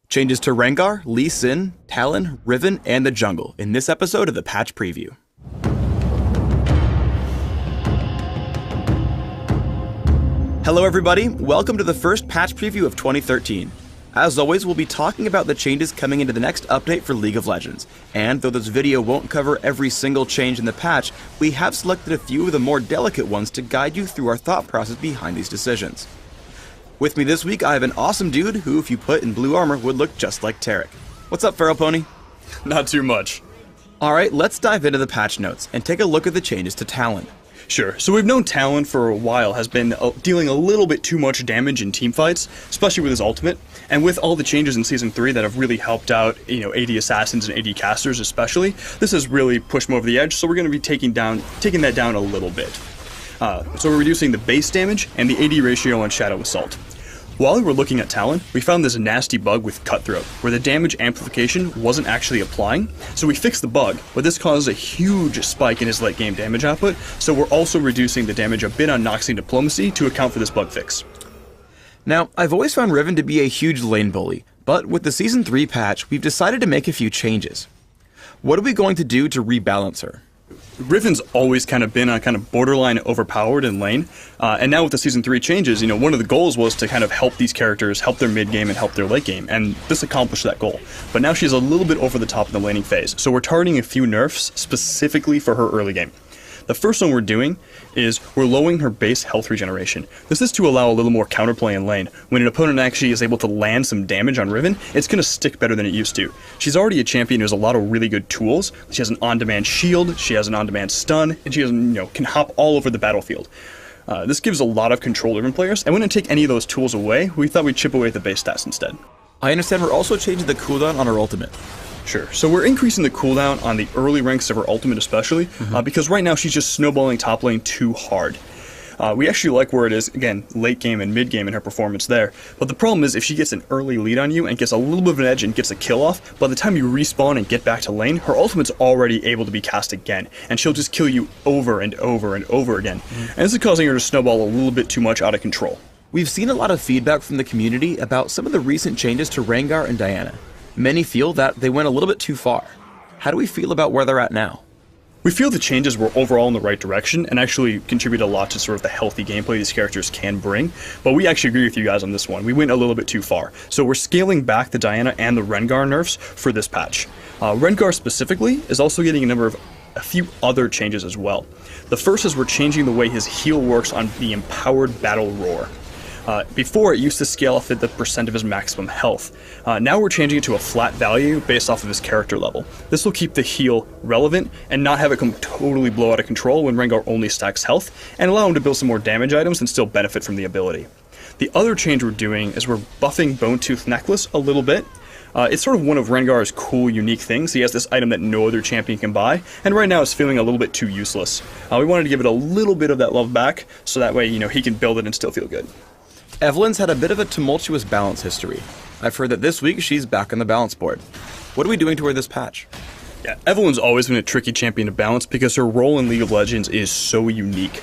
Changes to Rengar, Lee Sin, Talon, Riven, and the jungle in this episode of the Patch Preview. Hello everybody, welcome to the first Patch Preview of 2013. As always, we'll be talking about the changes coming into the next update for League of Legends. And though this video won't cover every single change in the patch, we have selected a few of the more delicate ones to guide you through our thought process behind these decisions. With me this week, I have an awesome dude who, if you put in blue armor, would look just like Tarek. What's up, Feral Pony? Not too much. Alright, let's dive into the patch notes and take a look at the changes to Talon. Sure, so we've known Talon for a while has been dealing a little bit too much damage in teamfights, especially with his ultimate, and with all the changes in Season 3 that have really helped out, AD Assassins and AD Casters especially, this has really pushed him over the edge, so we're going to be taking that down a little bit. So we're reducing the base damage and the AD ratio on Shadow Assault. While we were looking at Talon, we found this nasty bug with Cutthroat, where the damage amplification wasn't actually applying, so we fixed the bug, but this caused a huge spike in his late game damage output, so we're also reducing the damage a bit on Noxian Diplomacy to account for this bug fix. Now, I've always found Riven to be a huge lane bully, but with the Season 3 patch, we've decided to make a few changes. What are we going to do to rebalance her? Riven's always kind of been borderline overpowered in lane, and now with the Season 3 changes, one of the goals was to kind of help these characters, help their mid game and help their late game, and this accomplished that goal. But now she's a little bit over the top in the laning phase, so we're targeting a few nerfs specifically for her early game. The first one we're doing is we're lowering her base health regeneration. This is to allow a little more counterplay in lane. When an opponent actually is able to land some damage on Riven, it's going to stick better than it used to. She's already a champion who has a lot of really good tools. She has an on-demand shield, she has an on-demand stun, and she has, can hop all over the battlefield. This gives a lot of control to Riven players, and we didn't take any of those tools away. We thought we'd chip away at the base stats instead. I understand we're also changing the cooldown on her ultimate. Sure. So we're increasing the cooldown on the early ranks of her ultimate especially, because right now she's just snowballing top lane too hard. We actually like where it is, again, late game and mid game in her performance there, but the problem is if she gets an early lead on you and gets a little bit of an edge and gets a kill off, by the time you respawn and get back to lane, her ultimate's already able to be cast again, and she'll just kill you over and over and over again. And this is causing her to snowball a little bit too much out of control. We've seen a lot of feedback from the community about some of the recent changes to Rengar and Diana. Many feel that they went a little bit too far. How do we feel about where they're at now? We feel the changes were overall in the right direction and actually contribute a lot to sort of the healthy gameplay these characters can bring, but we actually agree with you guys on this one. We went a little bit too far. So we're scaling back the Diana and the Rengar nerfs for this patch. Rengar specifically is also getting a few other changes as well. The first is we're changing the way his heal works on the Empowered Battle Roar. Before, it used to scale off at the percent of his maximum health. Now we're changing it to a flat value based off of his character level. This will keep the heal relevant and not have it totally blow out of control when Rengar only stacks health, and allow him to build some more damage items and still benefit from the ability. The other change we're doing is we're buffing Bonetooth Necklace a little bit. It's sort of one of Rengar's cool, unique things. He has this item that no other champion can buy, and right now it's feeling a little bit too useless. We wanted to give it a little bit of that love back, so that way, he can build it and still feel good. Evelyn's had a bit of a tumultuous balance history. I've heard that this week she's back on the balance board. What are we doing to her this patch? Yeah, Evelyn's always been a tricky champion to balance because her role in League of Legends is so unique.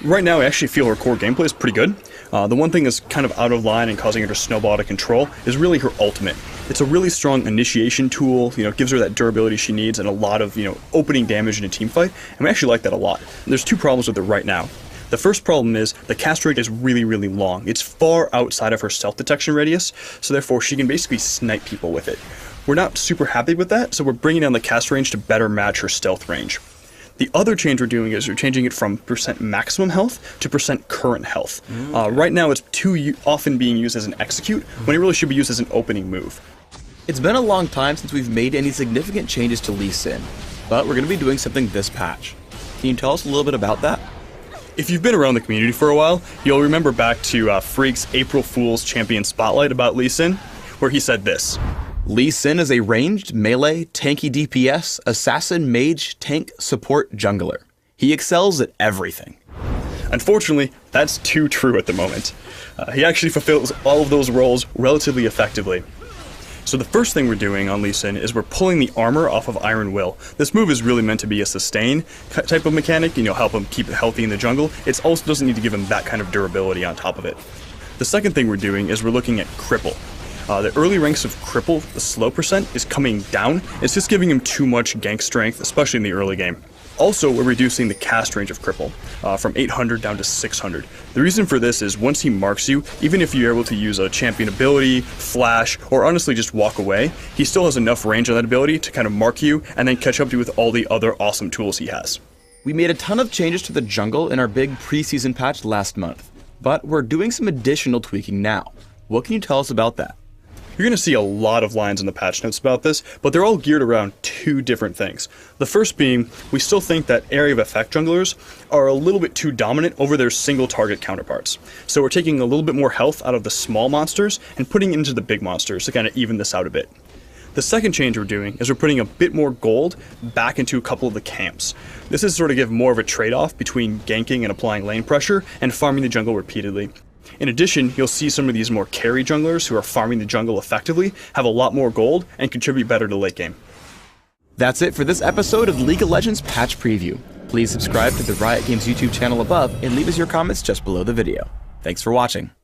Right now I actually feel her core gameplay is pretty good. The one thing that's kind of out of line and causing her to snowball out of control is really her ultimate. It's a really strong initiation tool, gives her that durability she needs and a lot of, opening damage in a teamfight, and we actually like that a lot. There's two problems with it right now. The first problem is the cast rate is really, really long. It's far outside of her stealth detection radius, so therefore she can basically snipe people with it. We're not super happy with that, so we're bringing down the cast range to better match her stealth range. The other change we're doing is we're changing it from percent maximum health to percent current health. Right now it's too often being used as an execute, when it really should be used as an opening move. It's been a long time since we've made any significant changes to Lee Sin, but we're going to be doing something this patch. Can you tell us a little bit about that? If you've been around the community for a while, you'll remember back to Freak's April Fool's Champion Spotlight about Lee Sin, where he said this. Lee Sin is a ranged, melee, tanky DPS, assassin, mage, tank, support, jungler. He excels at everything. Unfortunately, that's too true at the moment. He actually fulfills all of those roles relatively effectively. So the first thing we're doing on Lee Sin is we're pulling the armor off of Iron Will. This move is really meant to be a sustain type of mechanic, help him keep it healthy in the jungle. It also doesn't need to give him that kind of durability on top of it. The second thing we're doing is we're looking at Cripple. The early ranks of Cripple, the slow percent, is coming down. It's just giving him too much gank strength, especially in the early game. Also, we're reducing the cast range of Cripple from 800 down to 600. The reason for this is once he marks you, even if you're able to use a champion ability, flash, or honestly just walk away, he still has enough range on that ability to kind of mark you and then catch up to you with all the other awesome tools he has. We made a ton of changes to the jungle in our big preseason patch last month, but we're doing some additional tweaking now. What can you tell us about that? You're going to see a lot of lines in the patch notes about this, but they're all geared around two different things. The first being, we still think that area of effect junglers are a little bit too dominant over their single target counterparts. So we're taking a little bit more health out of the small monsters and putting it into the big monsters to kind of even this out a bit. The second change we're doing is we're putting a bit more gold back into a couple of the camps. This is sort of give more of a trade-off between ganking and applying lane pressure and farming the jungle repeatedly. In addition, you'll see some of these more carry junglers who are farming the jungle effectively have a lot more gold and contribute better to late game. That's it for this episode of League of Legends Patch Preview. Please subscribe to the Riot Games YouTube channel above and leave us your comments just below the video. Thanks for watching.